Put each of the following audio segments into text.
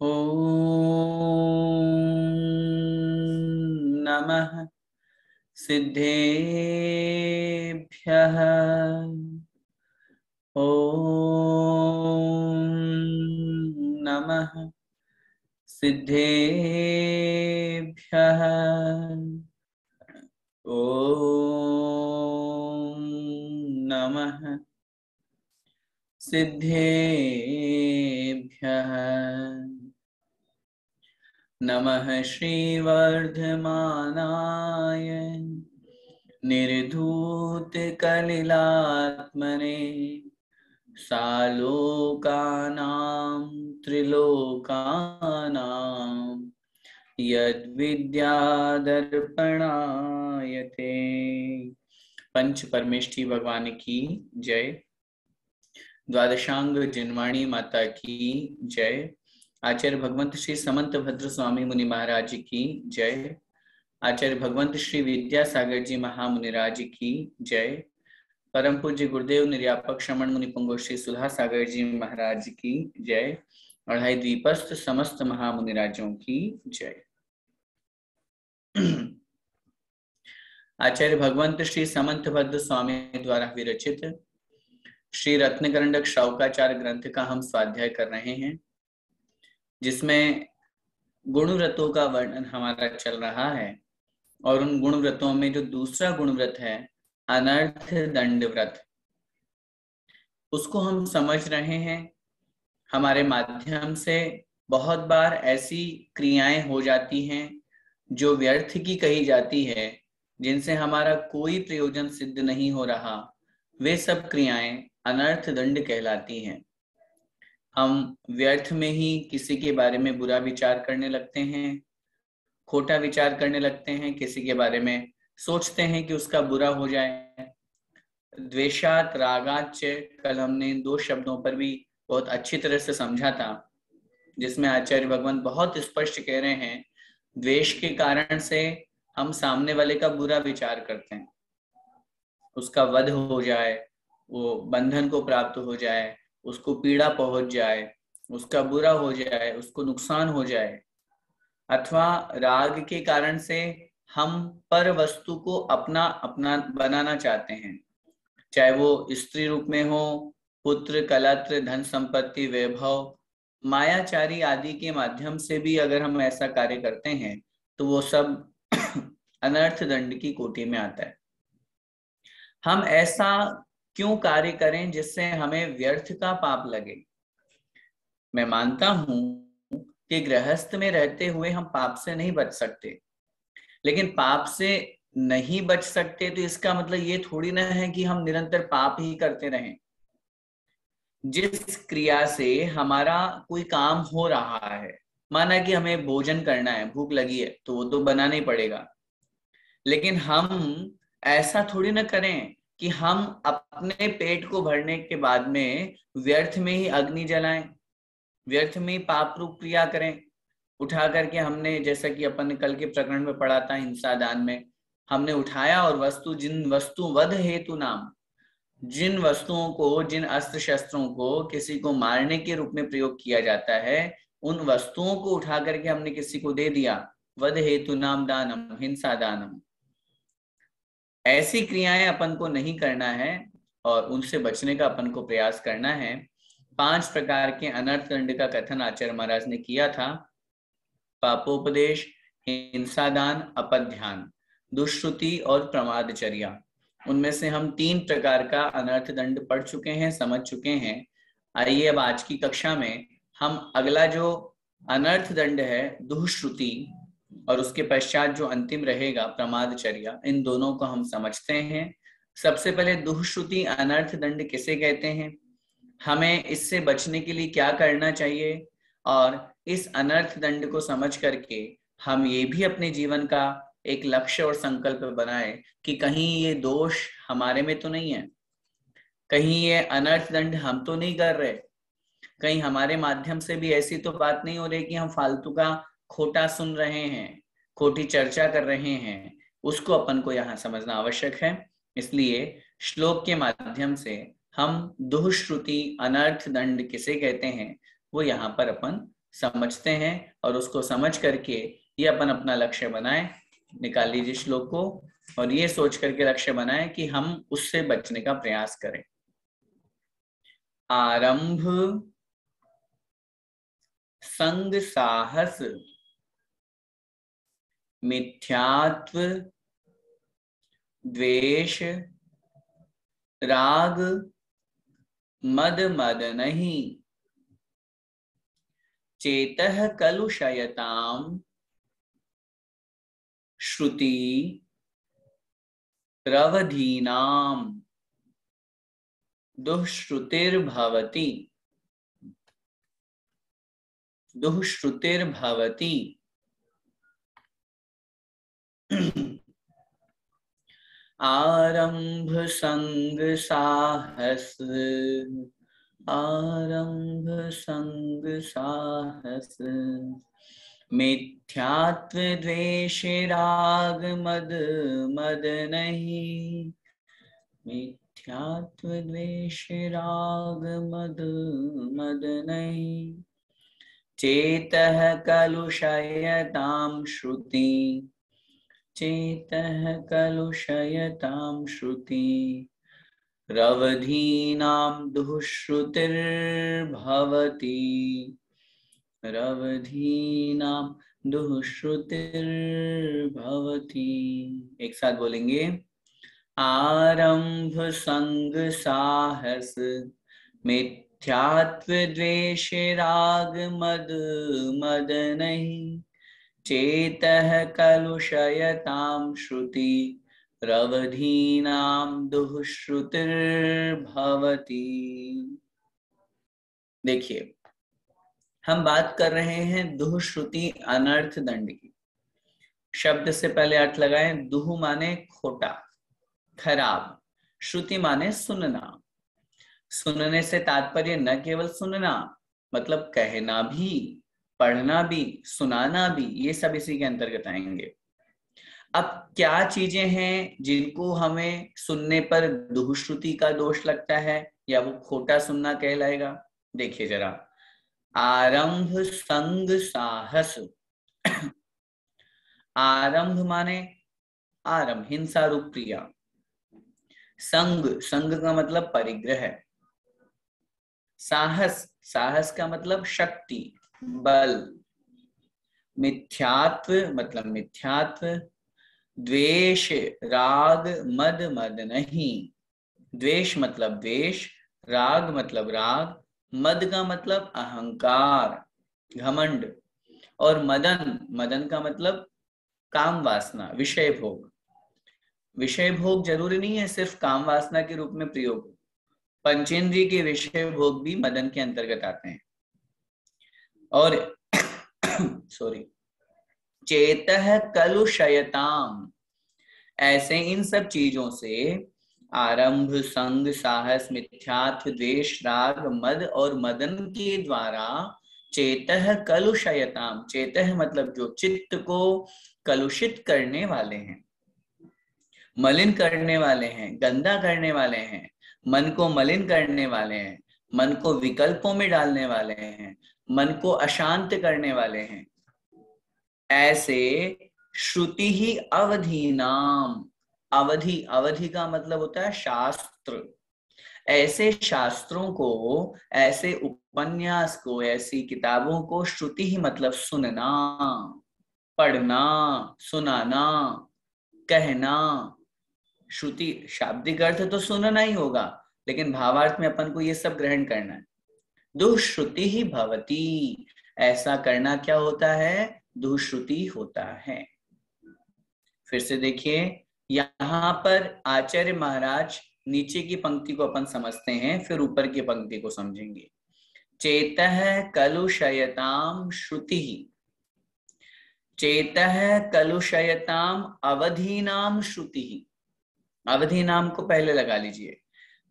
ॐ नमः सिद्धेभ्यः। ॐ नमः सिद्धेभ्यः। ॐ नमः सिद्धेभ्यः। नमः श्रीवर्धमानाय निर्धूतकलिलात्मने सालोकानां त्रिलोकानां यद्विद्यादर्पणायते। पंच परमेष्ठी भगवान की जय। द्वादशांग जिनवाणी माता की जय। आचार्य भगवंत श्री समंत भद्र स्वामी मुनि महाराज की जय। आचार्य भगवंत श्री विद्यासागर जी महामुनिराज की जय। परम पूज्य गुरुदेव निर्यापक श्रमण मुनि पुंगव श्री सुधा सागर जी महाराज की जय। अढ़ाई द्वीपस्थ समस्त महामुनिराजों की जय। आचार्य भगवंत श्री समंत भद्र स्वामी द्वारा विरचित श्री रत्नकरंडक श्रौकाचार ग्रंथ का हम स्वाध्याय कर रहे हैं, जिसमें गुणव्रतों का वर्णन हमारा चल रहा है। और उन गुणव्रतों में जो दूसरा गुणव्रत है अनर्थ दंड व्रत, उसको हम समझ रहे हैं। हमारे माध्यम से बहुत बार ऐसी क्रियाएं हो जाती हैं जो व्यर्थ की कही जाती है, जिनसे हमारा कोई प्रयोजन सिद्ध नहीं हो रहा। वे सब क्रियाएं अनर्थ दंड कहलाती हैं। हम व्यर्थ में ही किसी के बारे में बुरा विचार करने लगते हैं, खोटा विचार करने लगते हैं, किसी के बारे में सोचते हैं कि उसका बुरा हो जाए। द्वेषात रागाच, कल हमने इन दो शब्दों पर भी बहुत अच्छी तरह से समझा था, जिसमें आचार्य भगवान बहुत स्पष्ट कह रहे हैं, द्वेष के कारण से हम सामने वाले का बुरा विचार करते हैं, उसका वध हो जाए, वो बंधन को प्राप्त हो जाए, उसको पीड़ा पहुंच जाए, उसका बुरा हो जाए, उसको नुकसान हो जाए। अथवा राग के कारण से हम पर वस्तु को अपना अपना बनाना चाहते हैं, चाहे वो स्त्री रूप में हो, पुत्र, कलत्र, धन संपत्ति, वैभव, मायाचारी आदि के माध्यम से भी अगर हम ऐसा कार्य करते हैं तो वो सब अनर्थ दंड की कोटि में आता है। हम ऐसा क्यों कार्य करें जिससे हमें व्यर्थ का पाप लगे? मैं मानता हूं कि गृहस्थ में रहते हुए हम पाप से नहीं बच सकते, लेकिन पाप से नहीं बच सकते तो इसका मतलब ये थोड़ी ना है कि हम निरंतर पाप ही करते रहें। जिस क्रिया से हमारा कोई काम हो रहा है, माना कि हमें भोजन करना है, भूख लगी है, तो वो तो बनाना ही पड़ेगा, लेकिन हम ऐसा थोड़ी ना करें कि हम अपने पेट को भरने के बाद में व्यर्थ में ही अग्नि जलाएं, व्यर्थ में ही पाप रूप क्रिया करें। उठा करके हमने, जैसा कि अपन ने कल के प्रकरण में पढ़ा था हिंसा दान में, हमने उठाया और वस्तु, जिन वस्तु वध हेतु नाम, जिन वस्तुओं को, जिन अस्त्र शस्त्रों को किसी को मारने के रूप में प्रयोग किया जाता है, उन वस्तुओं को उठा करके हमने किसी को दे दिया। वध हेतु नाम दानम, हिंसा दानम। ऐसी क्रियाएं अपन को नहीं करना है और उनसे बचने का अपन को प्रयास करना है। 5 प्रकार के अनर्थ दंड का कथन आचार्य महाराज ने किया था। पापोपदेश, हिंसादान, अपध्यान, दुष्श्रुति और प्रमादचर्या। उनमें से हम 3 प्रकार का अनर्थ दंड पढ़ चुके हैं, समझ चुके हैं। आइए अब आज की कक्षा में हम अगला जो अनर्थ दंड है दुष्श्रुति, और उसके पश्चात जो अंतिम रहेगा प्रमादचर्या, इन दोनों को हम समझते हैं। सबसे पहले दुष्श्रुति अनर्थ दंड किसे कहते हैं, हमें इससे बचने के लिए क्या करना चाहिए, और इस अनर्थ दंड को समझ करके हम ये भी अपने जीवन का एक लक्ष्य और संकल्प बनाए कि कहीं ये दोष हमारे में तो नहीं है, कहीं ये अनर्थ दंड हम तो नहीं कर रहे, कहीं हमारे माध्यम से भी ऐसी तो बात नहीं हो रही कि हम फालतू का खोटा सुन रहे हैं, खोटी चर्चा कर रहे हैं। उसको अपन को यहाँ समझना आवश्यक है। इसलिए श्लोक के माध्यम से हम दुष्श्रुति अनर्थ दंड किसे कहते हैं वो यहाँ पर अपन समझते हैं और उसको समझ करके ये अपन अपना लक्ष्य बनाए। निकाल लीजिए श्लोक को और ये सोच करके लक्ष्य बनाए कि हम उससे बचने का प्रयास करें। आरंभ संग साहस मिथ्यात्व द्वेष राग मद मद नहीं चेतः कलुषयताम श्रुति रवधीनाम दुःश्रुतिर्भवति दुःश्रुतिर्भवति। आरंभ संग साहस आरंभ संग साहस मिथ्यात्व द्वेष राग मद मद नहीं मिथ्यात्व द्वेष राग मद मद नहीं चेतः कलुषयतां श्रुति चेतः कलुषयतां श्रुति रवधीनां दुःश्रुतिर्भवति रवधीनां दुःश्रुतिर्भवति। एक साथ बोलेंगे। आरंभ संग साहस मिथ्यात्व द्वेष राग मद मद नहीं चेतः कलुषयतां श्रुति रवधीनां दुःश्रुतिर्भवति। देखिए, हम बात कर रहे हैं दुःश्रुति अनर्थ दंड की। शब्द से पहले अर्थ लगाएं। दुह माने खोटा, खराब, श्रुति माने सुनना। सुनने से तात्पर्य न केवल सुनना, मतलब कहना भी, पढ़ना भी, सुनाना भी, ये सब इसी के अंतर्गत आएंगे। अब क्या चीजें हैं जिनको हमें सुनने पर दुःश्रुति का दोष लगता है या वो खोटा सुनना कहलाएगा? देखिए जरा। आरंभ संग साहस। आरंभ माने आरंभ, हिंसा रूप क्रिया। संग, संग का मतलब परिग्रह। साहस, साहस का मतलब शक्ति, बल। मिथ्यात्व मतलब मिथ्यात्व। द्वेष राग मद मद नहीं। द्वेष मतलब द्वेष, राग मतलब राग, मद का मतलब अहंकार, घमंड, और मदन, मदन का मतलब काम वासना, विषय भोग। विषय भोग जरूरी नहीं है सिर्फ काम वासना के रूप में प्रयोग हो, पंचेंद्रिय के विषय भोग भी मदन के अंतर्गत आते हैं। और सॉरी, चेतः कलुषयताम, ऐसे इन सब चीजों से आरंभ संग साहस मिथ्यात्व द्वेष राग मद और मदन के द्वारा चेतः कलुषयताम, चेतः मतलब जो चित्त को कलुषित करने वाले हैं, मलिन करने वाले हैं, गंदा करने वाले हैं, मन को मलिन करने वाले हैं, मन को विकल्पों में डालने वाले हैं, मन को अशांत करने वाले हैं, ऐसे श्रुति ही अवधि नाम। अवधि, अवधि का मतलब होता है शास्त्र। ऐसे शास्त्रों को, ऐसे उपन्यास को, ऐसी किताबों को श्रुति ही मतलब सुनना, पढ़ना, सुनाना, कहना। श्रुति शाब्दिक अर्थ तो सुनना ही होगा, लेकिन भावार्थ में अपन को ये सब ग्रहण करना है। दुःश्रुति ही भवति, ऐसा करना क्या होता है? दुःश्रुति होता है। फिर से देखिए, यहां पर आचार्य महाराज नीचे की पंक्ति को अपन समझते हैं, फिर ऊपर की पंक्ति को समझेंगे। चेतः कलुषयताम श्रुति, चेतः कलुषयताम अवधीनाम श्रुति। अवधि नाम को पहले लगा लीजिए।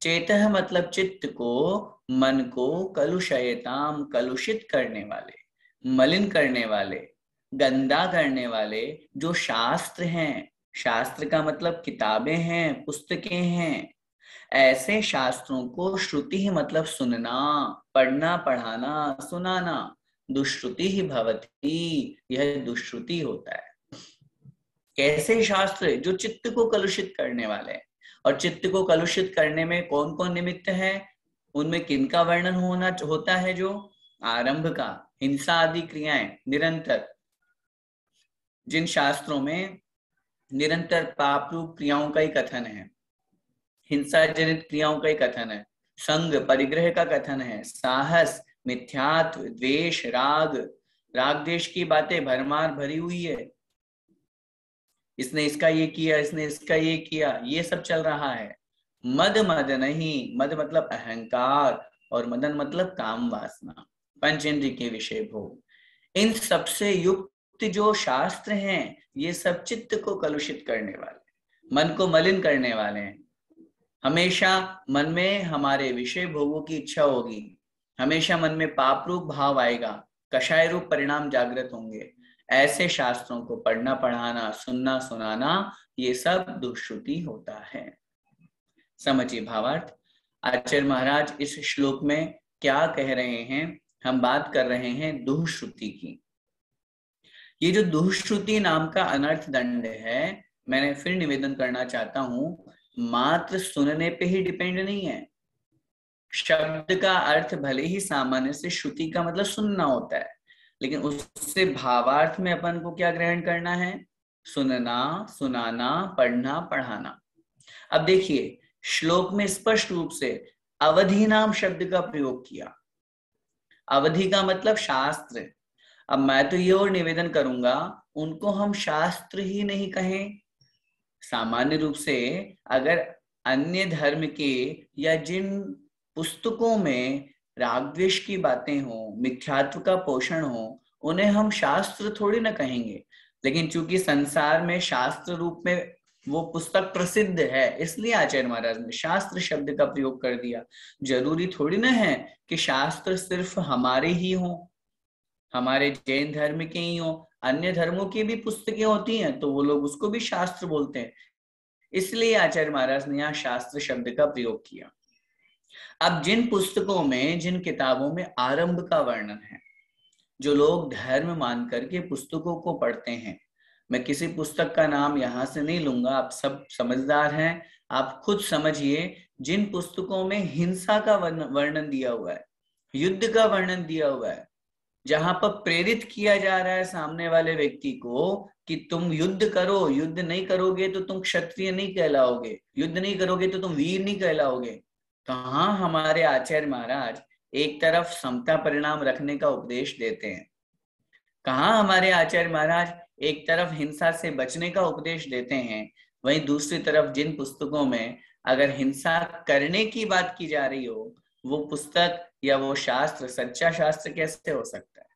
चेतः मतलब चित्त को, मन को, कलुषयताम कलुषित करने वाले, मलिन करने वाले, गंदा करने वाले जो शास्त्र हैं, शास्त्र का मतलब किताबें हैं, पुस्तकें हैं, ऐसे शास्त्रों को श्रुति ही मतलब सुनना, पढ़ना, पढ़ाना, सुनाना, दुष्श्रुति ही भवति, यह दुष्श्रुति होता है। कैसे शास्त्र? जो चित्त को कलुषित करने वाले हैं। और चित्त को कलुषित करने में कौन कौन निमित्त है, उनमें किनका वर्णन होता है? जो आरंभ का, हिंसा आदि क्रियाएं निरंतर, जिन शास्त्रों में निरंतर पाप रूप क्रियाओं का ही कथन है, हिंसा जनित क्रियाओं का ही कथन है, संग परिग्रह का कथन है, साहस, मिथ्यात्व, द्वेष, राग द्वेष की बातें भरमार भरी हुई है। इसने इसका ये किया, इसने इसका ये किया, ये सब चल रहा है। मद नहीं, मद मतलब अहंकार, और मदन मतलब काम वासना, पंचेंद्रिय के विषय भोग। इन सबसे युक्त जो शास्त्र हैं, ये सब चित्त को कलुषित करने वाले, मन को मलिन करने वाले हैं। हमेशा मन में हमारे विषय भोगों की इच्छा होगी, हमेशा मन में पाप रूप भाव आएगा, कषाय रूप परिणाम जागृत होंगे। ऐसे शास्त्रों को पढ़ना पढ़ाना, सुनना सुनाना, ये सब दुष्श्रुति होता है। समझिए भावार्थ। आचार्य महाराज इस श्लोक में क्या कह रहे हैं? हम बात कर रहे हैं दुष्श्रुति की। ये जो दुष्श्रुति नाम का अनर्थ दंड है, मैंने फिर निवेदन करना चाहता हूं, मात्र सुनने पे ही डिपेंड नहीं है। शब्द का अर्थ भले ही सामान्य से श्रुति का मतलब सुनना होता है, लेकिन उससे भावार्थ में अपन को क्या ग्रहण करना है? सुनना, सुनाना, पढ़ना, पढ़ाना। अब देखिए, श्लोक में स्पष्ट रूप से अवधि नाम शब्द का प्रयोग किया। अवधि का मतलब शास्त्र। अब मैं तो ये और निवेदन करूंगा, उनको हम शास्त्र ही नहीं कहें। सामान्य रूप से अगर अन्य धर्म के या जिन पुस्तकों में राग द्वेष की बातें हो, मिथ्यात्व का पोषण हो, उन्हें हम शास्त्र थोड़ी ना कहेंगे। लेकिन चूंकि संसार में शास्त्र रूप में वो पुस्तक प्रसिद्ध है, इसलिए आचार्य महाराज ने शास्त्र शब्द का प्रयोग कर दिया। जरूरी थोड़ी ना है कि शास्त्र सिर्फ हमारे ही हो, हमारे जैन धर्म के ही हो, अन्य धर्मों की भी पुस्तकें होती हैं तो वो लोग उसको भी शास्त्र बोलते हैं। इसलिए आचार्य महाराज ने यहाँ शास्त्र शब्द का प्रयोग किया। अब जिन पुस्तकों में, जिन किताबों में आरंभ का वर्णन है, जो लोग धर्म मान करके पुस्तकों को पढ़ते हैं, मैं किसी पुस्तक का नाम यहां से नहीं लूंगा, आप सब समझदार हैं, आप खुद समझिए। जिन पुस्तकों में हिंसा का वर्णन दिया हुआ है, युद्ध का वर्णन दिया हुआ है, जहां पर प्रेरित किया जा रहा है सामने वाले व्यक्ति को कि तुम युद्ध करो, युद्ध नहीं करोगे तो तुम क्षत्रिय नहीं कहलाओगे, युद्ध नहीं करोगे तो तुम वीर नहीं कहलाओगे। कहाँ हमारे आचार्य महाराज एक तरफ समता परिणाम रखने का उपदेश देते हैं, कहाँ हमारे आचार्य महाराज एक तरफ हिंसा से बचने का उपदेश देते हैं, वहीं दूसरी तरफ जिन पुस्तकों में अगर हिंसा करने की बात की जा रही हो, वो पुस्तक या वो शास्त्र सच्चा शास्त्र कैसे हो सकता है?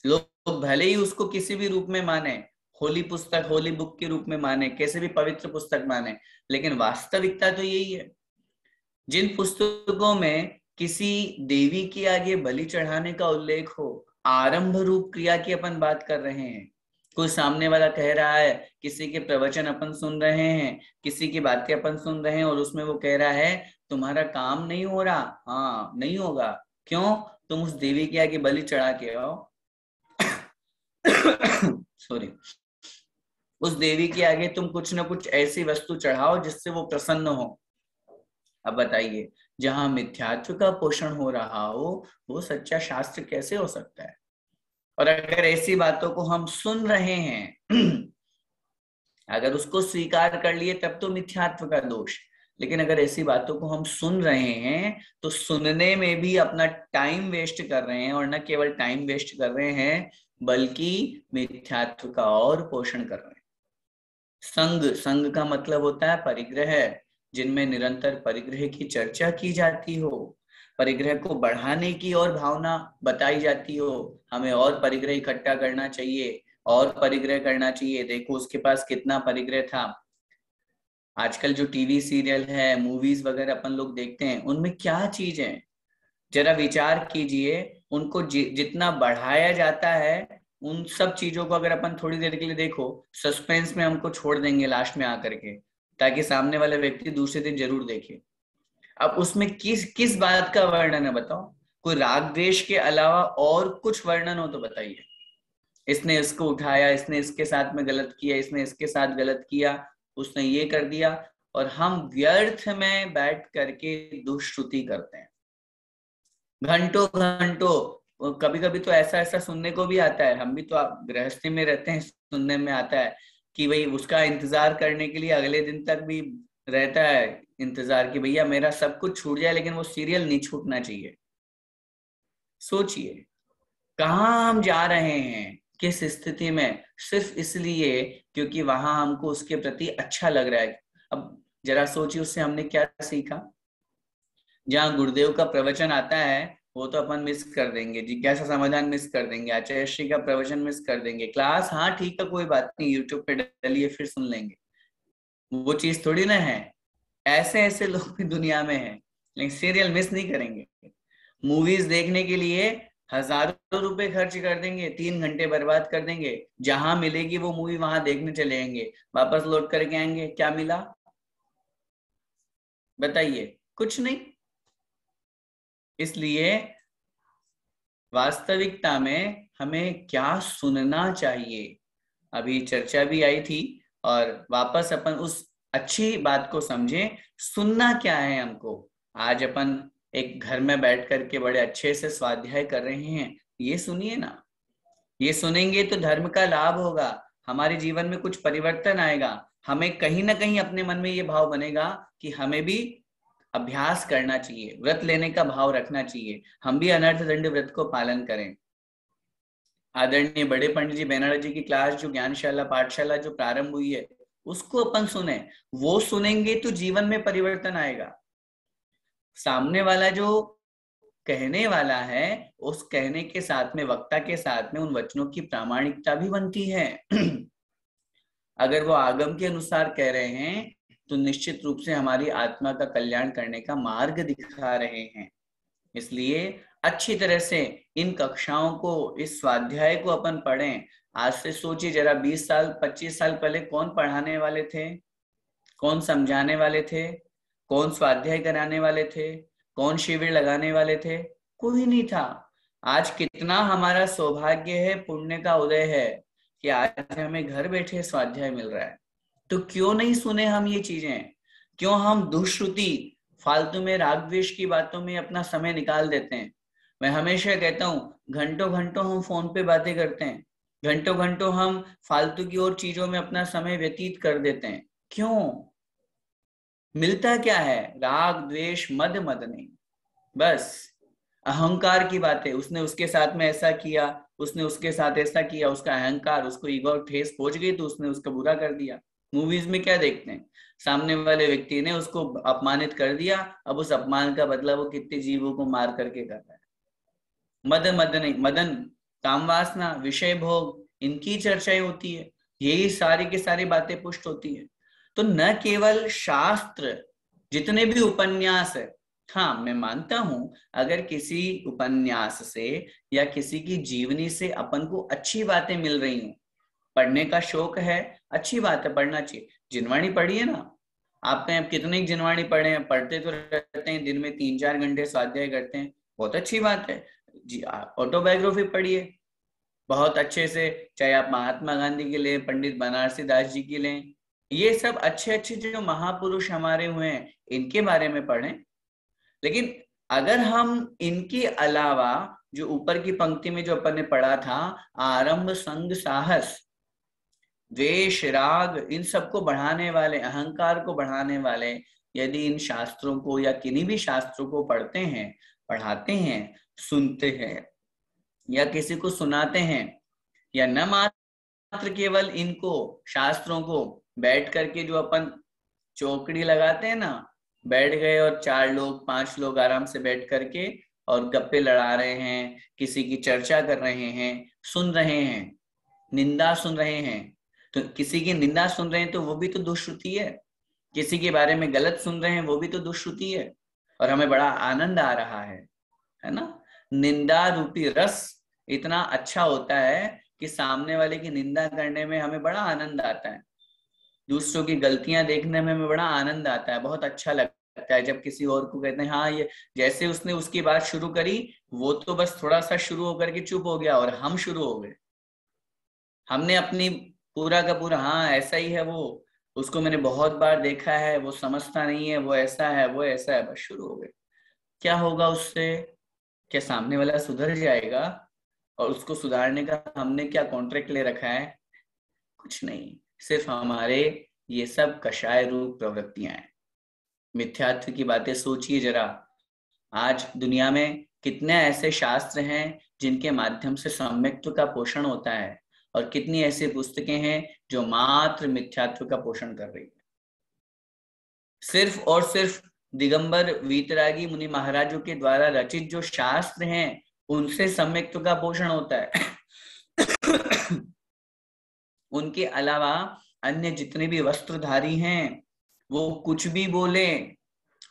लोग भले ही उसको किसी भी रूप में माने, होली पुस्तक, होली बुक के रूप में माने, कैसे भी पवित्र पुस्तक माने, लेकिन वास्तविकता तो यही है। जिन पुस्तकों में किसी देवी के आगे बलि चढ़ाने का उल्लेख हो, आरंभ रूप क्रिया की अपन बात कर रहे हैं, कोई सामने वाला कह रहा है, किसी के प्रवचन अपन सुन रहे हैं, किसी की बातें अपन सुन रहे हैं, और उसमें वो कह रहा है तुम्हारा काम नहीं हो रहा, हाँ नहीं होगा, क्यों? तुम उस देवी के आगे बलि चढ़ा के आओ सॉरी, उस देवी के आगे तुम कुछ ना कुछ ऐसी वस्तु चढ़ाओ जिससे वो प्रसन्न हो। अब बताइए, जहां मिथ्यात्व का पोषण हो रहा हो, वो सच्चा शास्त्र कैसे हो सकता है? और अगर ऐसी बातों को हम सुन रहे हैं अगर उसको स्वीकार कर लिए तब तो मिथ्यात्व का दोष, लेकिन अगर ऐसी बातों को हम सुन रहे हैं तो सुनने में भी अपना टाइम वेस्ट कर रहे हैं, और न केवल टाइम वेस्ट कर रहे हैं बल्कि मिथ्यात्व का और पोषण कर रहे हैं। संग का मतलब होता है परिग्रह, जिनमें निरंतर परिग्रह की चर्चा की जाती हो, परिग्रह को बढ़ाने की और भावना बताई जाती हो, हमें और परिग्रह इकट्ठा करना चाहिए, और परिग्रह करना चाहिए, देखो उसके पास कितना परिग्रह था। आजकल जो टीवी सीरियल है, मूवीज वगैरह अपन लोग देखते हैं, उनमें क्या चीज है, जरा विचार कीजिए। उनको जितना बढ़ाया जाता है, उन सब चीजों को अगर अपन थोड़ी देर के लिए देखो, सस्पेंस में हमको छोड़ देंगे लास्ट में आकर के, ताकि सामने वाला व्यक्ति दूसरे दिन जरूर देखे। अब उसमें किस किस बात का वर्णन है बताओ? कोई राग द्वेष के अलावा और कुछ वर्णन हो तो बताइए। इसने इसको उठाया, इसने इसके साथ में गलत किया, इसने इसके साथ गलत किया, उसने ये कर दिया, और हम व्यर्थ में बैठ करके दुष्श्रुति करते हैं घंटों घंटों। कभी कभी तो ऐसा ऐसा सुनने को भी आता है, हम भी तो गृहस्थी में रहते हैं, सुनने में आता है कि भाई उसका इंतजार करने के लिए अगले दिन तक भी रहता है इंतजार कि भैया मेरा सब कुछ छूट जाए लेकिन वो सीरियल नहीं छूटना चाहिए। सोचिए कहाँ हम जा रहे हैं, किस स्थिति में, सिर्फ इसलिए क्योंकि वहां हमको उसके प्रति अच्छा लग रहा है। अब जरा सोचिए उससे हमने क्या सीखा। जहाँ गुरुदेव का प्रवचन आता है वो तो अपन मिस कर देंगे, जिज्ञासा समाधान मिस कर देंगे, आचार्य श्री का प्रवचन मिस कर देंगे, क्लास हाँ ठीक है कोई बात नहीं यूट्यूब पे डालिए फिर सुन लेंगे, वो चीज थोड़ी ना है। ऐसे ऐसे लोग भी दुनिया में हैं, लेकिन सीरियल मिस नहीं करेंगे। मूवीज देखने के लिए हजारों रुपए खर्च कर देंगे, 3 घंटे बर्बाद कर देंगे, जहां मिलेगी वो मूवी वहां देखने चले जाएंगे, वापस लौट करके आएंगे, क्या मिला बताइए, कुछ नहीं। इसलिए वास्तविकता में हमें क्या सुनना चाहिए, अभी चर्चा भी आई थी, और वापस अपन उस अच्छी बात को समझें। सुनना क्या है हमको। आज अपन एक घर में बैठ करके बड़े अच्छे से स्वाध्याय कर रहे हैं, ये सुनिए ना। ये सुनेंगे तो धर्म का लाभ होगा, हमारे जीवन में कुछ परिवर्तन आएगा, हमें कहीं ना कहीं अपने मन में ये भाव बनेगा कि हमें भी अभ्यास करना चाहिए, व्रत लेने का भाव रखना चाहिए, हम भी अनर्थ दंड व्रत को पालन करें। आदरणीय बड़े पंडित जी बेनारा जी की क्लास जो ज्ञानशाला पाठशाला जो प्रारंभ हुई है उसको अपन सुने, वो सुनेंगे तो जीवन में परिवर्तन आएगा। सामने वाला जो कहने वाला है उस कहने के साथ में, वक्ता के साथ में उन वचनों की प्रामाणिकता भी बनती है। अगर वो आगम के अनुसार कह रहे हैं तो निश्चित रूप से हमारी आत्मा का कल्याण करने का मार्ग दिखा रहे हैं। इसलिए अच्छी तरह से इन कक्षाओं को, इस स्वाध्याय को अपन पढ़ें। आज से सोचिए जरा 20 साल 25 साल पहले कौन पढ़ाने वाले थे, कौन समझाने वाले थे, कौन स्वाध्याय कराने वाले थे, कौन शिविर लगाने वाले थे, कोई नहीं था। आज कितना हमारा सौभाग्य है, पुण्य का उदय है कि आज हमें घर बैठे स्वाध्याय मिल रहा है। तो क्यों नहीं सुने हम ये चीजें, क्यों हम दुष्श्रुति फालतू में राग द्वेष की बातों में अपना समय निकाल देते हैं। मैं हमेशा कहता हूँ घंटों घंटों हम फोन पे बातें करते हैं, घंटों घंटों हम फालतू की और चीजों में अपना समय व्यतीत कर देते हैं। क्यों? मिलता क्या है? राग द्वेष मद मद नहीं, बस अहंकार की बातें। उसने उसके साथ में ऐसा किया, उसने उसके साथ ऐसा किया, उसका अहंकार, उसको ईगो ठेस पहुंच गई तो उसने उसका बुरा कर दिया। मूवीज में क्या देखते हैं, सामने वाले व्यक्ति ने उसको अपमानित कर दिया, अब उस अपमान का बदला वो कितने जीवों को मार करके कर रहा है। मदन मदन नहीं, मदन काम वासना विषय भोग, इनकी चर्चाएं होती है, यही सारी की सारी बातें पुष्ट होती है। तो न केवल शास्त्र, जितने भी उपन्यास है, हाँ मैं मानता हूं अगर किसी उपन्यास से या किसी की जीवनी से अपन को अच्छी बातें मिल रही हैं, पढ़ने का शौक है, अच्छी बात है, पढ़ना चाहिए। जिनवाणी पढ़िए ना, आपने अब कितने जिनवाणी पढ़े हैं, पढ़ते तो रहते हैं, दिन में 3-4 घंटे स्वाध्याय करते हैं, बहुत अच्छी बात है जी। ऑटोबायोग्राफी पढ़िए बहुत अच्छे से, चाहे आप महात्मा गांधी के लें, पंडित बनारसी दास जी की लें, ये सब अच्छे अच्छे जो महापुरुष हमारे हुए हैं इनके बारे में पढ़ें। लेकिन अगर हम इनके अलावा जो ऊपर की पंक्ति में जो अपन ने पढ़ा था, आरंभ संग साहस द्वेष राग इन सबको बढ़ाने वाले, अहंकार को बढ़ाने वाले, यदि इन शास्त्रों को या किन्हीं भी शास्त्रों को पढ़ते हैं, पढ़ाते हैं, सुनते हैं या किसी को सुनाते हैं, या न मात्र केवल इनको शास्त्रों को बैठ करके जो अपन चौकड़ी लगाते हैं ना, बैठ गए और 4 लोग 5 लोग आराम से बैठ करके और गप्पे लड़ा रहे हैं, किसी की चर्चा कर रहे हैं, सुन रहे हैं, निंदा सुन रहे हैं। तो किसी की निंदा सुन रहे हैं तो वो भी तो दुष्श्रुति है, किसी के बारे में गलत सुन रहे हैं वो भी तो दुष्श्रुति है, और हमें बड़ा आनंद आ रहा है ना। निंदा रूपी रस इतना अच्छा होता है कि सामने वाले की निंदा करने में हमें बड़ा आनंद आता है, दूसरों की गलतियां देखने में हमें बड़ा आनंद आता है, बहुत अच्छा लगता लगता है जब किसी और को कहते हैं हाँ ये, जैसे उसने उसकी बात शुरू करी, वो तो बस थोड़ा सा शुरू होकर के चुप हो गया और हम शुरू हो गए। हमने अपनी पूरा का पूरा, हाँ ऐसा ही है वो, उसको मैंने बहुत बार देखा है, वो समझता नहीं है, वो ऐसा है, वो ऐसा है, बस शुरू हो गए। क्या होगा उससे? क्या सामने वाला सुधर जाएगा? और उसको सुधारने का हमने क्या कॉन्ट्रैक्ट ले रखा है? कुछ नहीं, सिर्फ हमारे ये सब कषाय रूप प्रवृत्तियां हैं। मिथ्यात्व की बातें सोचिए जरा। आज दुनिया में कितने ऐसे शास्त्र हैं जिनके माध्यम से सम्यक्त्व का पोषण होता है, और कितनी ऐसी पुस्तकें हैं जो मात्र मिथ्यात्व का पोषण कर रही है। सिर्फ और सिर्फ दिगंबर वीतरागी मुनि महाराजों के द्वारा रचित जो शास्त्र हैं उनसे सम्यक्त्व का पोषण होता है। उनके अलावा अन्य जितने भी वस्त्रधारी हैं वो कुछ भी बोले,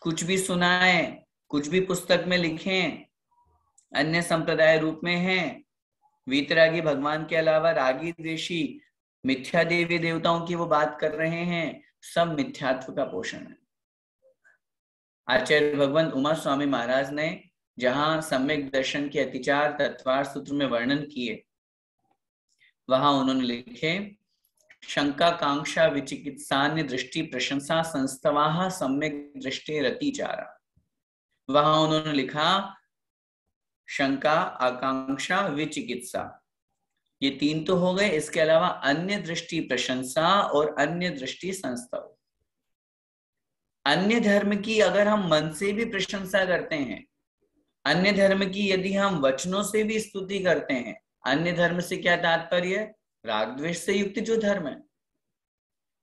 कुछ भी सुनाए, कुछ भी पुस्तक में लिखें, अन्य संप्रदाय रूप में हैं। वीतरागी भगवान के अलावा रागी ऋषि मिथ्या देवी देवताओं की वो बात कर रहे हैं, सब मिथ्यात्व का पोषण है। आचार्य भगवान उमा स्वामी महाराज ने जहां सम्यक दर्शन के अतिचार तत्वार सूत्र में वर्णन किए, वहां उन्होंने लिखे शंका कांक्षा विचिकित्सान्य दृष्टि प्रशंसा संस्तवाह सम्यक दृष्टि रतिचारा। वहां उन्होंने लिखा शंका, आकांक्षा, विचिकित्सा, ये तीन तो हो गए, इसके अलावा अन्य दृष्टि प्रशंसा और अन्य दृष्टि संस्तव। अन्य धर्म की अगर हम मन से भी प्रशंसा करते हैं, अन्य धर्म की यदि हम वचनों से भी स्तुति करते हैं, अन्य धर्म से क्या तात्पर्य? राग द्वेष से युक्त जो धर्म है,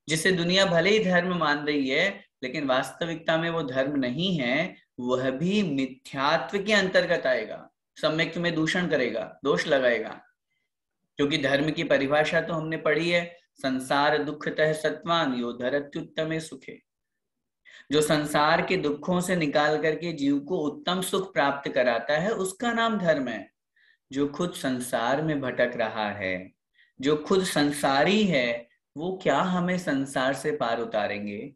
जिसे दुनिया भले ही धर्म मान रही है लेकिन वास्तविकता में वो धर्म नहीं है, वह भी मिथ्यात्व के अंतर्गत आएगा, सम्यक्त्व में दूषण करेगा, दोष लगाएगा। क्योंकि धर्म की परिभाषा तो हमने पढ़ी है, संसार दुखतः सत्वान यो धरत्युत्तमे सुखे। जो संसार के दुखों से निकाल करके जीव को उत्तम सुख प्राप्त कराता है उसका नाम धर्म है। जो खुद संसार में भटक रहा है, जो खुद संसारी है, वो क्या हमें संसार से पार उतारेंगे?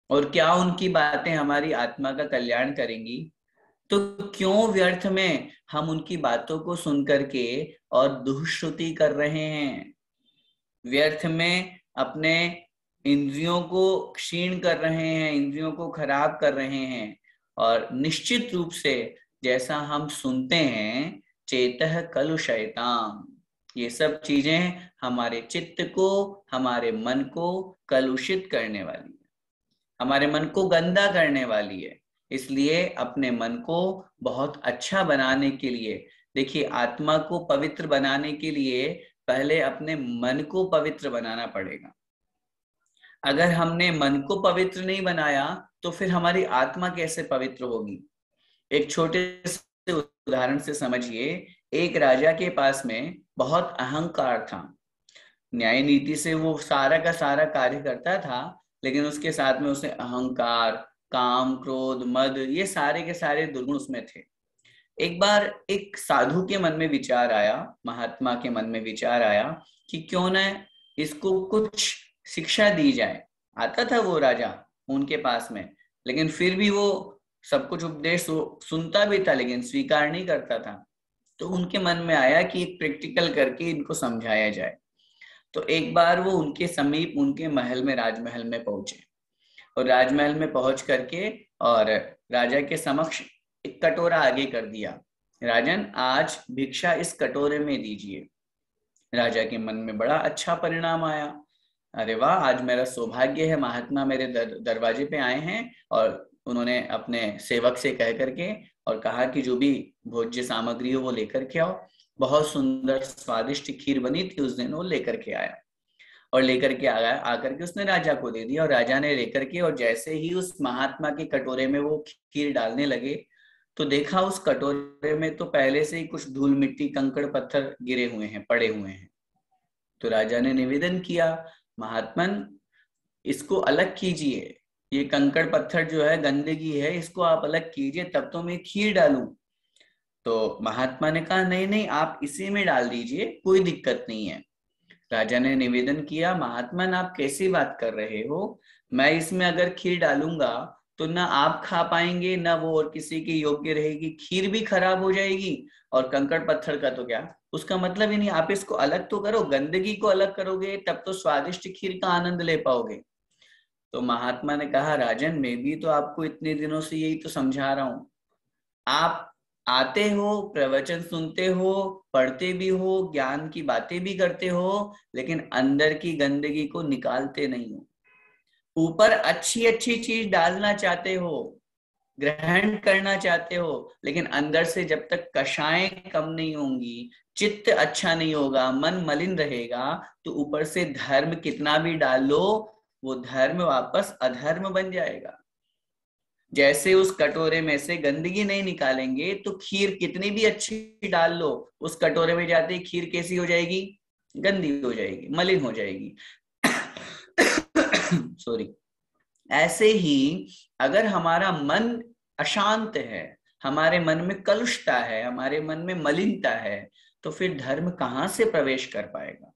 और क्या उनकी बातें हमारी आत्मा का कल्याण करेंगी? तो क्यों व्यर्थ में हम उनकी बातों को सुन करके और दुष्श्रुति कर रहे हैं? व्यर्थ में अपने इंद्रियों को क्षीण कर रहे हैं, इंद्रियों को खराब कर रहे हैं। और निश्चित रूप से जैसा हम सुनते हैं, चेतः कलुषयताम, ये सब चीजें हमारे चित्त को, हमारे मन को कलुषित करने वाली है, हमारे मन को गंदा करने वाली है। इसलिए अपने मन को बहुत अच्छा बनाने के लिए, देखिए आत्मा को पवित्र बनाने के लिए पहले अपने मन को पवित्र बनाना पड़ेगा। अगर हमने मन को पवित्र नहीं बनाया तो फिर हमारी आत्मा कैसे पवित्र होगी? एक छोटे से उदाहरण से समझिए। एक राजा के पास में बहुत अहंकार था, न्याय नीति से वो सारा का सारा कार्य करता था, लेकिन उसके साथ में उसे अहंकार, काम, क्रोध, मद, ये सारे के सारे दुर्गुण उसमें थे। एक बार एक साधु के मन में विचार आया, महात्मा के मन में विचार आया कि क्यों न इसको कुछ शिक्षा दी जाए। आता था वो राजा उनके पास में, लेकिन फिर भी वो सब कुछ उपदेश सुनता भी था लेकिन स्वीकार नहीं करता था। तो उनके मन में आया कि एक प्रैक्टिकल करके इनको समझाया जाए। तो एक बार वो उनके समीप, उनके महल में, राजमहल में पहुंचे, और राजमहल में पहुंच करके और राजा के समक्ष एक कटोरा आगे कर दिया। राजन, आज भिक्षा इस कटोरे में दीजिए। राजा के मन में बड़ा अच्छा परिणाम आया। अरे वाह, आज मेरा सौभाग्य है, महात्मा मेरे दरवाजे पे आए हैं। और उन्होंने अपने सेवक से कह करके और कहा कि जो भी भोज्य सामग्री हो वो लेकर के आओ। बहुत सुंदर स्वादिष्ट खीर बनी थी उस दिन, वो लेकर के आया और लेकर के आया, आकर के उसने राजा को दे दिया। और राजा ने लेकर के, और जैसे ही उस महात्मा के कटोरे में वो खीर डालने लगे तो देखा उस कटोरे में तो पहले से ही कुछ धूल मिट्टी, कंकड़ पत्थर गिरे हुए हैं, पड़े हुए हैं। तो राजा ने निवेदन किया, महात्मन इसको अलग कीजिए, ये कंकड़ पत्थर जो है गंदगी है, इसको आप अलग कीजिए, तब तो मैं खीर डालूं। तो महात्मा ने कहा नहीं नहीं, आप इसी में डाल दीजिए, कोई दिक्कत नहीं है। राजा ने निवेदन किया, महात्मन आप कैसी बात कर रहे हो? मैं इसमें अगर खीर डालूंगा तो ना आप खा पाएंगे ना वो और किसी के योग्य रहेगी, खीर भी खराब हो जाएगी। और कंकड़ पत्थर का तो क्या, उसका मतलब ही नहीं। आप इसको अलग तो करो, गंदगी को अलग करोगे तब तो स्वादिष्ट खीर का आनंद ले पाओगे। तो महात्मा ने कहा, राजन मैं भी तो आपको इतने दिनों से यही तो समझा रहा हूं। आप आते हो, प्रवचन सुनते हो, पढ़ते भी हो, ज्ञान की बातें भी करते हो, लेकिन अंदर की गंदगी को निकालते नहीं हो। ऊपर अच्छी अच्छी चीज डालना चाहते हो, ग्रहण करना चाहते हो, लेकिन अंदर से जब तक कषायें कम नहीं होंगी, चित्त अच्छा नहीं होगा, मन मलिन रहेगा, तो ऊपर से धर्म कितना भी डाल लो, वो धर्म वापस अधर्म बन जाएगा। जैसे उस कटोरे में से गंदगी नहीं निकालेंगे तो खीर कितनी भी अच्छी डाल लो, उस कटोरे में जाते ही खीर कैसी हो जाएगी, गंदी हो जाएगी, मलिन हो जाएगी। सॉरी। ऐसे ही अगर हमारा मन अशांत है, हमारे मन में कलुषता है, हमारे मन में मलिनता है, तो फिर धर्म कहां से प्रवेश कर पाएगा।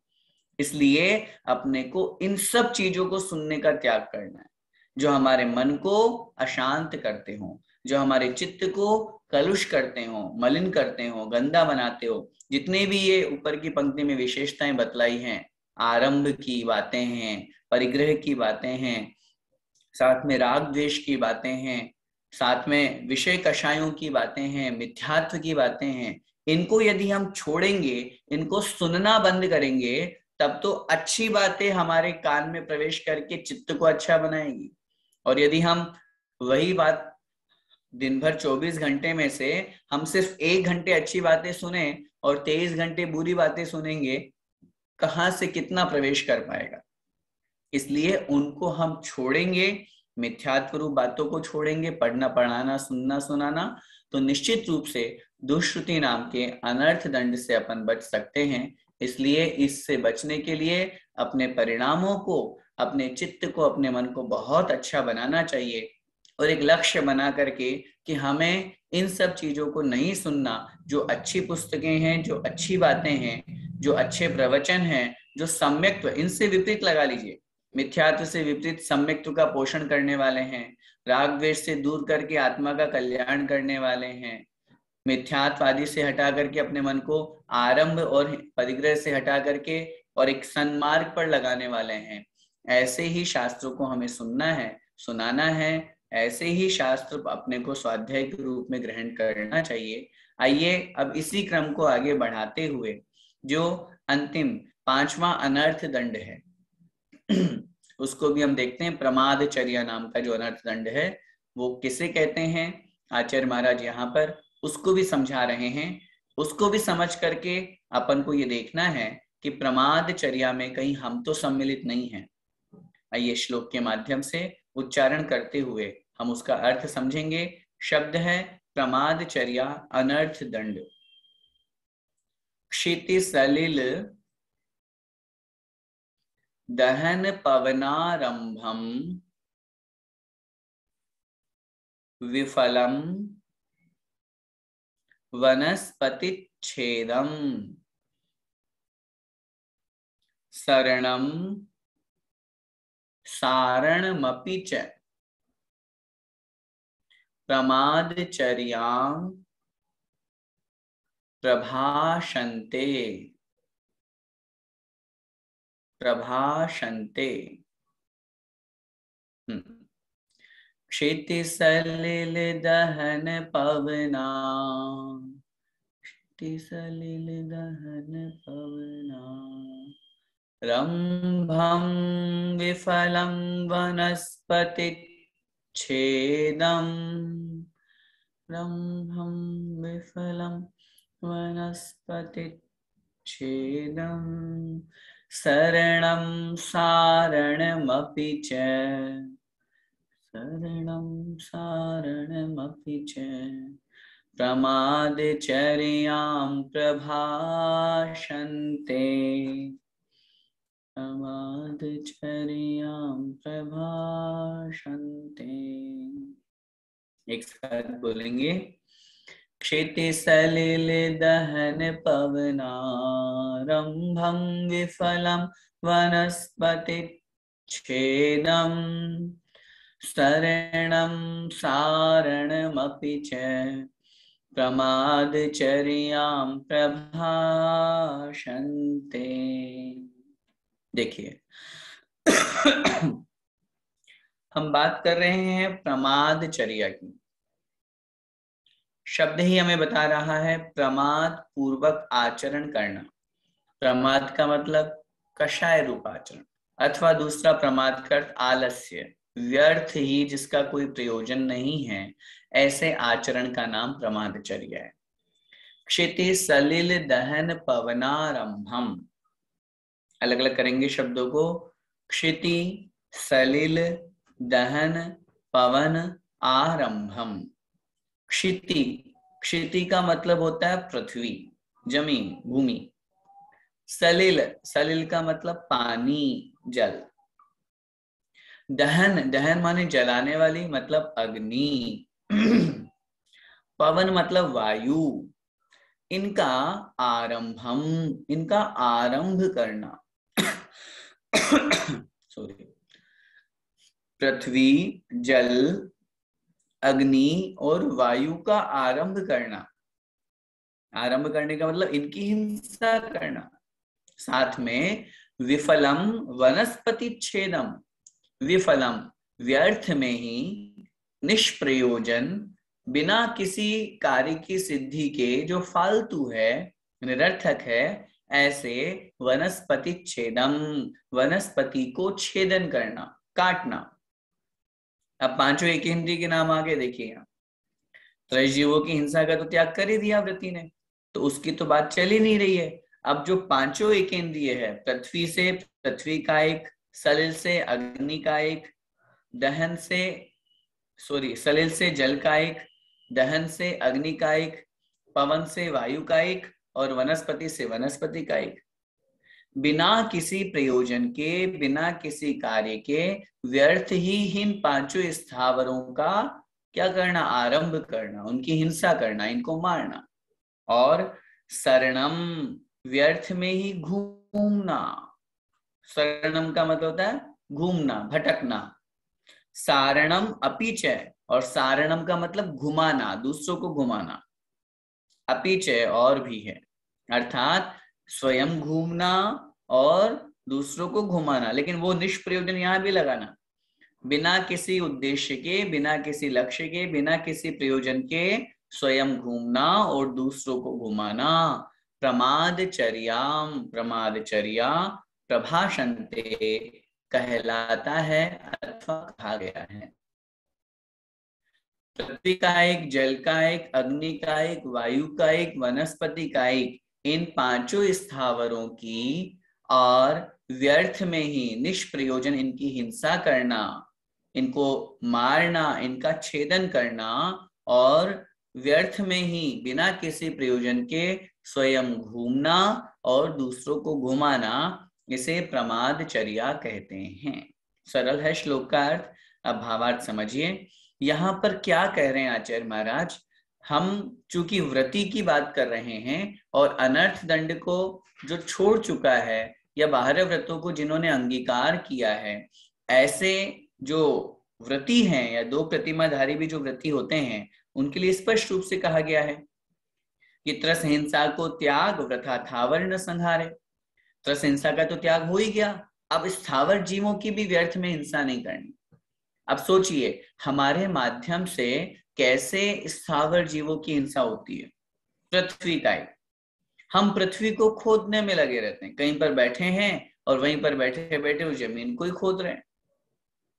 इसलिए अपने को इन सब चीजों को सुनने का त्याग करना है, जो हमारे मन को अशांत करते हो, जो हमारे चित्त को कलुष करते हो, मलिन करते हो, गंदा बनाते हो। जितने भी ये ऊपर की पंक्ति में विशेषताएं बतलाई हैं, आरंभ की बातें हैं, परिग्रह की बातें हैं, साथ में राग द्वेष की बातें हैं, साथ में विषय कषायों की बातें हैं, मिथ्यात्व की बातें हैं, इनको यदि हम छोड़ेंगे, इनको सुनना बंद करेंगे, तब तो अच्छी बातें हमारे कान में प्रवेश करके चित्त को अच्छा बनाएगी। और यदि हम वही बात दिन भर 24 घंटे में से हम सिर्फ 1 घंटे अच्छी बातें सुने और 23 घंटे बुरी बातें सुनेंगे, कहां से कितना प्रवेश कर पाएगा। इसलिए उनको हम छोड़ेंगे, मिथ्यात्व रूप बातों को छोड़ेंगे, पढ़ना पढ़ाना सुनना सुनाना, तो निश्चित रूप से दुष्श्रुति नाम के अनर्थ दंड से अपन बच सकते हैं। इसलिए इससे बचने के लिए अपने परिणामों को, अपने चित्त को, अपने मन को बहुत अच्छा बनाना चाहिए और एक लक्ष्य बना करके कि हमें इन सब चीजों को नहीं सुनना। जो अच्छी पुस्तकें हैं, जो अच्छी बातें हैं, जो अच्छे प्रवचन हैं, जो सम्यक्त्व, इनसे विपरीत लगा लीजिए, मिथ्यात्व से विपरीत सम्यक्त्व का पोषण करने वाले हैं, राग द्वेष से दूर करके आत्मा का कल्याण करने वाले हैं, मिथ्यात्व आदि से हटा करके अपने मन को आरंभ और परिग्रह से हटा करके और एक सन्मार्ग पर लगाने वाले हैं। ऐसे ही शास्त्रों को हमें सुनना है, सुनाना है, ऐसे ही शास्त्र अपने को स्वाध्याय के रूप में ग्रहण करना चाहिए। आइए अब इसी क्रम को आगे बढ़ाते हुए जो अंतिम 5वां अनर्थ दंड है उसको भी हम देखते हैं। प्रमादचर्या नाम का जो अनर्थ दंड है वो किसे कहते हैं, आचार्य महाराज यहाँ पर उसको भी समझा रहे हैं। उसको भी समझ करके अपन को ये देखना है कि प्रमादचर्या में कहीं हम तो सम्मिलित नहीं हैं। आइए श्लोक के माध्यम से उच्चारण करते हुए हम उसका अर्थ समझेंगे। शब्द है प्रमादचर्या अनर्थ दंड। क्षिति सलिल दहन पवनारंभम विफलम वनस्पतिच्छेदम शरणम सारणमपि च प्रमादचर्यां प्रभाषन्ते प्रभाषन्ते। क्षिति सलिल दहन पवना, क्षिति सलिल दहन पवना, रंभं विफलं वनस्पतिच्छेदं, रंभं विफलं वनस्पतिच्छेदं शरणं सारणमपि च, शरणं सारणमपि च प्रमादचर्यां प्रभाषन्ते, प्रमादचर्यां प्रभाषन्ते। एक साथ बोलेंगे। क्षिति सलिल दहन पवनारंभं विफलं वनस्पतिच्छेदं शरणं सारणमपि च प्रमादचर्यां प्रभाषन्ते। देखिए हम बात कर रहे हैं प्रमादचर्या की। शब्द ही हमें बता रहा है प्रमाद पूर्वक आचरण करना। प्रमाद का मतलब कषाय रूप आचरण, अथवा दूसरा प्रमाद का अर्थ आलस्य, व्यर्थ ही जिसका कोई प्रयोजन नहीं है, ऐसे आचरण का नाम प्रमादचर्या है। क्षिति सलिल दहन पवनारंभम, अलग अलग करेंगे शब्दों को। क्षिति सलिल दहन पवन आरंभम। क्षिति, क्षिति का मतलब होता है पृथ्वी, जमीन, भूमि। सलिल, सलिल का मतलब पानी, जल। दहन, दहन माने जलाने वाली, मतलब अग्नि। पवन मतलब वायु। इनका आरंभम, इनका आरंभ करना। सॉरी, पृथ्वी, जल, अग्नि और वायु का आरंभ करना। आरंभ करने का मतलब इनकी हिंसा करना। साथ में विफलम वनस्पति छेदम, विफलम व्यर्थ में ही, निष्प्रयोजन बिना किसी कार्य की सिद्धि के, जो फालतू है, निरर्थक है, ऐसे वनस्पति छेदम, वनस्पति को छेदन करना, काटना। अब पांचों एक इंद्रिय के नाम आगे देखिए। यहाँ त्रैजीवों की हिंसा का तो त्याग कर ही दिया व्रती ने, तो उसकी तो बात चल ही नहीं रही है। अब जो पांचों एक इंद्रिय है, पृथ्वी से पृथ्वी का एक, सलिल से अग्नि का एक, दहन से, सॉरी, सलिल से जल का एक, दहन से अग्नि का एक, पवन से वायु का एक, और वनस्पति से वनस्पति का एक, बिना किसी प्रयोजन के, बिना किसी कार्य के, व्यर्थ ही इन पांचों स्थावरों का क्या करना, आरंभ करना, उनकी हिंसा करना, इनको मारना। और शरणम, व्यर्थ में ही घूमना। शरणम का मतलब होता है घूमना, भटकना। सारणम अपीच, और सारणम का मतलब घुमाना, दूसरों को घुमाना। अपीच और भी है, अर्थात स्वयं घूमना और दूसरों को घुमाना, लेकिन वो निष्प्रयोजन यहां भी लगाना। बिना किसी उद्देश्य के, बिना किसी लक्ष्य के, बिना किसी प्रयोजन के स्वयं घूमना और दूसरों को घुमाना। प्रमादचर्याम, प्रमादचर्या प्रभाषन्ते कहलाता है अथवा कहा गया है। पृथ्वी का एक, जल का एक, अग्नि का एक, वायु का एक, वनस्पति का एक, इन पांचों स्थावरों की और व्यर्थ में ही, निष्प्रयोजन इनकी हिंसा करना, इनको मारना, इनका छेदन करना, और व्यर्थ में ही बिना किसी प्रयोजन के स्वयं घूमना और दूसरों को घुमाना, इसे प्रमादचर्या कहते हैं। सरल है श्लोक का अर्थ। अब भावार्थ समझिए। यहाँ पर क्या कह रहे हैं आचार्य महाराज, हम चूंकि व्रती की बात कर रहे हैं और अनर्थ दंड को जो छोड़ चुका है, या बाह्य व्रतों को जिन्होंने अंगीकार किया है, ऐसे जो व्रती हैं या दो प्रतिमाधारी भी जो व्रती होते हैं, उनके लिए स्पष्ट रूप से कहा गया है कि त्रस हिंसा को त्याग, व्रथा थावर न संहारे। त्रस हिंसा का तो त्याग हो ही गया, अब स्थावर जीवों की भी व्यर्थ में हिंसा नहीं करनी। अब सोचिए, हमारे माध्यम से कैसे स्थावर जीवों की हिंसा होती है। पृथ्वी का एक, हम पृथ्वी को खोदने में लगे रहते हैं, कहीं पर बैठे हैं और वहीं पर बैठे बैठे उस जमीन को ही खोद रहे हैं।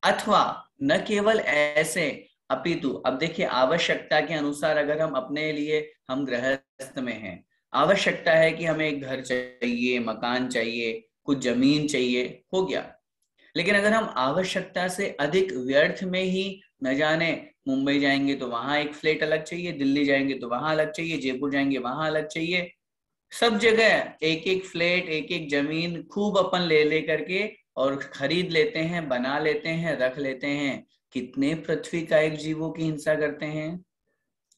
अथवा न केवल ऐसे, अपितु अब देखिए, आवश्यकता के अनुसार अगर हम अपने लिए, हम गृहस्थ में हैं, आवश्यकता है कि हमें एक घर चाहिए, मकान चाहिए, कुछ जमीन चाहिए, हो गया। लेकिन अगर हम आवश्यकता से अधिक व्यर्थ में ही, न जाने मुंबई जाएंगे तो वहां एक फ्लैट अलग चाहिए, दिल्ली जाएंगे तो वहां अलग चाहिए, जयपुर जाएंगे वहां अलग चाहिए, सब जगह एक एक फ्लैट, एक एक जमीन खूब अपन ले ले करके और खरीद लेते हैं, बना लेते हैं, रख लेते हैं। कितने पृथ्वी का एक जीवों की हिंसा करते हैं।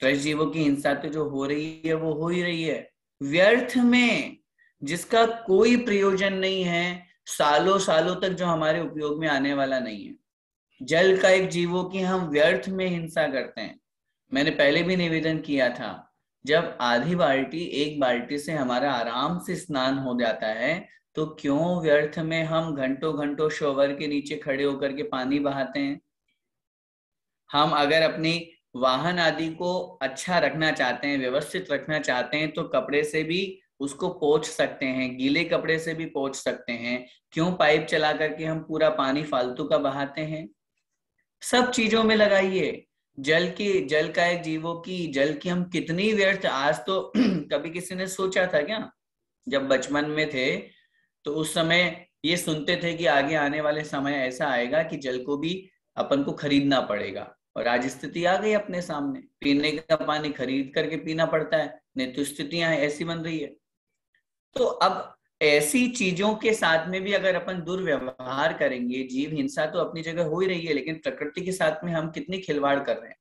त्रस जीवों की हिंसा तो जो हो रही है वो हो ही रही है व्यर्थ में, जिसका कोई प्रयोजन नहीं है, सालों सालों तक जो हमारे उपयोग में आने वाला नहीं है। जल का एक जीवों की हम व्यर्थ में हिंसा करते हैं। मैंने पहले भी निवेदन किया था, जब आधी बाल्टी एक बाल्टी से हमारा आराम से स्नान हो जाता है, तो क्यों व्यर्थ में हम घंटों घंटों शॉवर के नीचे खड़े होकर के पानी बहाते हैं। हम अगर अपनी वाहन आदि को अच्छा रखना चाहते हैं, व्यवस्थित रखना चाहते हैं, तो कपड़े से भी उसको पोंछ सकते हैं, गीले कपड़े से भी पोंछ सकते हैं। क्यों पाइप चला करके हम पूरा पानी फालतू का बहाते हैं। सब चीजों में लगाइए। जल का एक जीवों की जल की हम कितनी व्यर्थ, आज तो कभी किसी ने सोचा था क्या, जब बचपन में थे तो उस समय ये सुनते थे कि आगे आने वाले समय ऐसा आएगा कि जल को भी अपन को खरीदना पड़ेगा, और आज स्थिति आ गई अपने सामने, पीने का पानी खरीद करके पीना पड़ता है। नहीं तो स्थितियां ऐसी बन रही है। तो अब ऐसी चीजों के साथ में भी अगर अपन दुर्व्यवहार करेंगे, जीव हिंसा तो अपनी जगह हो ही रही है, लेकिन प्रकृति के साथ में हम कितनी खिलवाड़ कर रहे हैं।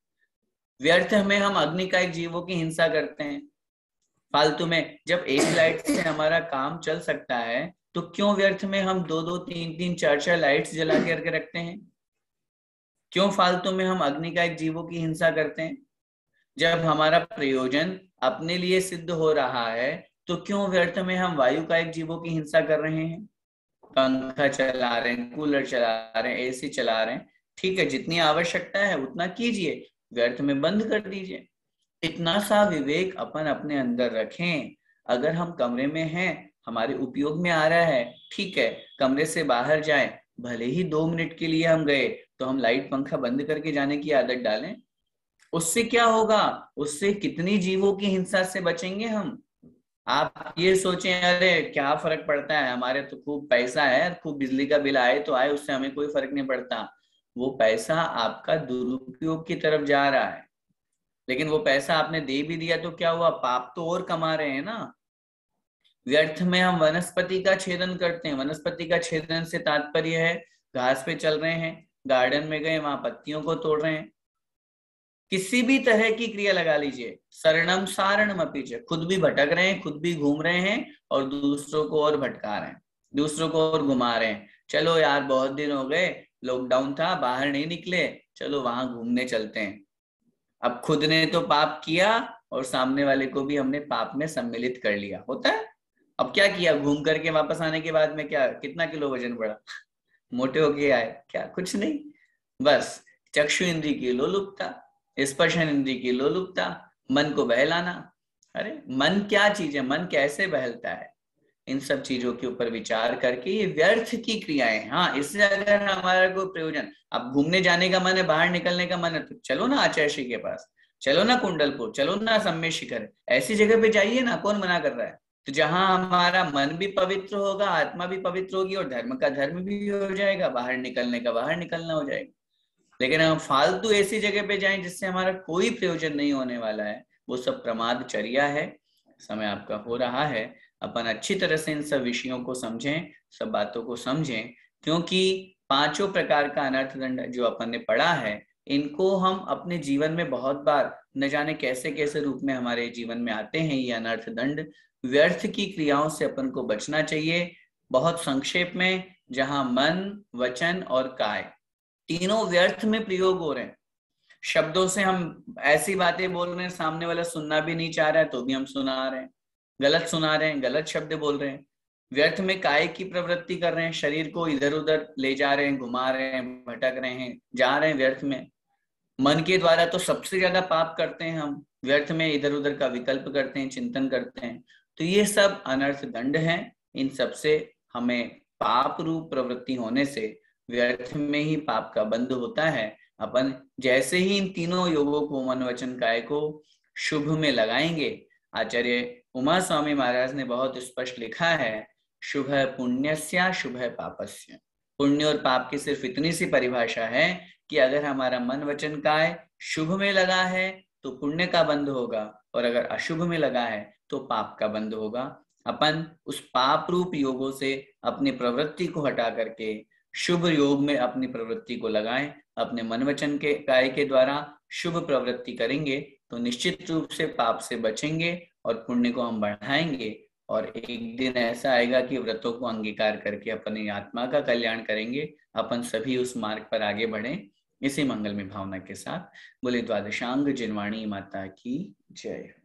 व्यर्थ में हम अग्नि का एक जीवों की हिंसा करते हैं फालतू में। जब एक लाइट से हमारा काम चल सकता है, तो क्यों व्यर्थ में हम दो दो तीन तीन चार चार लाइट्स जला करके रखते हैं। क्यों फालतू में हम अग्नि का एक जीवों की हिंसा करते हैं। जब हमारा प्रयोजन अपने लिए सिद्ध हो रहा है, तो क्यों व्यर्थ में हम वायु का एक जीवों की हिंसा कर रहे हैं। पंखा चला रहे हैं, कूलर चला रहे हैं, एसी चला रहे हैं, ठीक है, जितनी आवश्यकता है उतना कीजिए, व्यर्थ में बंद कर दीजिए। इतना सा विवेक अपन अपने अंदर रखें। अगर हम कमरे में हैं, हमारे उपयोग में आ रहा है, ठीक है, कमरे से बाहर जाएं, भले ही 2 मिनट के लिए हम गए, तो हम लाइट पंखा बंद करके जाने की आदत डालें। उससे क्या होगा, उससे कितनी जीवों की हिंसा से बचेंगे हम। आप ये सोचें, अरे क्या फर्क पड़ता है, हमारे तो खूब पैसा है, खूब बिजली का बिल आए तो आए, उससे हमें कोई फर्क नहीं पड़ता। वो पैसा आपका दुरुपयोग की तरफ जा रहा है। लेकिन वो पैसा आपने दे भी दिया तो क्या हुआ, पाप तो और कमा रहे हैं ना। व्यर्थ में हम वनस्पति का छेदन करते हैं। वनस्पति का छेदन से तात्पर्य है, घास पे चल रहे हैं, गार्डन में गए, वहां पत्तियों को तोड़ रहे हैं, किसी भी तरह की क्रिया लगा लीजिए। शरणम सारणम अपीच, खुद भी भटक रहे हैं, खुद भी घूम रहे हैं, और दूसरों को और भटका रहे हैं, दूसरों को और घुमा रहे हैं। चलो यार बहुत दिन हो गए, लॉकडाउन था, बाहर नहीं निकले, चलो वहां घूमने चलते हैं। अब खुद ने तो पाप किया, और सामने वाले को भी हमने पाप में सम्मिलित कर लिया, होता है। अब क्या किया, घूम करके वापस आने के बाद में क्या, कितना किलो वजन बढ़ा, मोटे होके आए क्या, कुछ नहीं। बस चक्षु इंद्री की लोलुपता, स्पर्शन इंद्री की लोलुपता, मन को बहलाना। अरे मन क्या चीज है, मन कैसे बहलता है, इन सब चीजों के ऊपर विचार करके ये व्यर्थ की क्रियाएं। हाँ, इससे अगर हमारा कोई प्रयोजन, अब घूमने जाने का मन है, बाहर निकलने का मन है, तो चलो ना आचार्य के पास, चलो ना कुंडलपुर, चलो ना सम्मेद शिखर, ऐसी जगह पे जाइए ना, कौन मना कर रहा है। तो जहां हमारा मन भी पवित्र होगा, आत्मा भी पवित्र होगी, और धर्म का धर्म भी हो जाएगा, बाहर निकलने का बाहर निकलना हो जाएगा। लेकिन हम फालतू ऐसी जगह पे जाएं जिससे हमारा कोई प्रयोजन नहीं होने वाला है, वो सब प्रमादचर्या है। समय आपका हो रहा है, अपन अच्छी तरह से इन सब विषयों को समझें, सब बातों को समझें, क्योंकि 5 प्रकार का अनर्थ दंड जो अपन ने पढ़ा है, इनको हम अपने जीवन में बहुत बार, न जाने कैसे कैसे रूप में हमारे जीवन में आते हैं ये अनर्थ दंड। व्यर्थ की क्रियाओं से अपन को बचना चाहिए। बहुत संक्षेप में, जहां मन, वचन और काय तीनों व्यर्थ में प्रयोग हो रहे हैं, शब्दों से हम ऐसी बातें बोल रहे हैं, सामने वाला सुनना भी नहीं चाह रहा है तो भी हम सुना रहे हैं, गलत सुना रहे हैं, गलत शब्द बोल रहे हैं। व्यर्थ में काय की प्रवृत्ति कर रहे हैं, शरीर को इधर उधर ले जा रहे हैं, घुमा रहे हैं, भटक रहे हैं, जा रहे हैं व्यर्थ में। मन के द्वारा तो सबसे ज्यादा पाप करते हैं हम, व्यर्थ में इधर उधर का विकल्प करते हैं, चिंतन करते हैं। तो ये सब अनर्थ दंड हैं। इन सब से हमें पाप रूप प्रवृत्ति होने से व्यर्थ में ही पाप का बंध होता है। अपन जैसे ही इन तीनों योगों को, मन वचन काय को शुभ में लगाएंगे, आचार्य उमा स्वामी महाराज ने बहुत स्पष्ट लिखा है, शुभ पुण्यस्य शुभ पापस्य। पुण्य और पाप की सिर्फ इतनी सी परिभाषा है कि अगर हमारा मन वचन काय शुभ में लगा है तो पुण्य का बंध होगा, और अगर अशुभ में लगा है तो पाप का बंध होगा। अपन उस पाप रूप योगों से अपनी प्रवृत्ति को हटा करके शुभ योग में अपनी प्रवृत्ति को लगाएं। अपने मन वचन के काय के द्वारा शुभ प्रवृत्ति करेंगे तो निश्चित रूप से पाप से बचेंगे, और पुण्य को हम बढ़ाएंगे और एक दिन ऐसा आएगा कि व्रतों को अंगीकार करके अपनी आत्मा का कल्याण करेंगे। अपन सभी उस मार्ग पर आगे बढ़े, इसी मंगल में भावना के साथ। बोले द्वादशांग जिनवाणी माता की जय।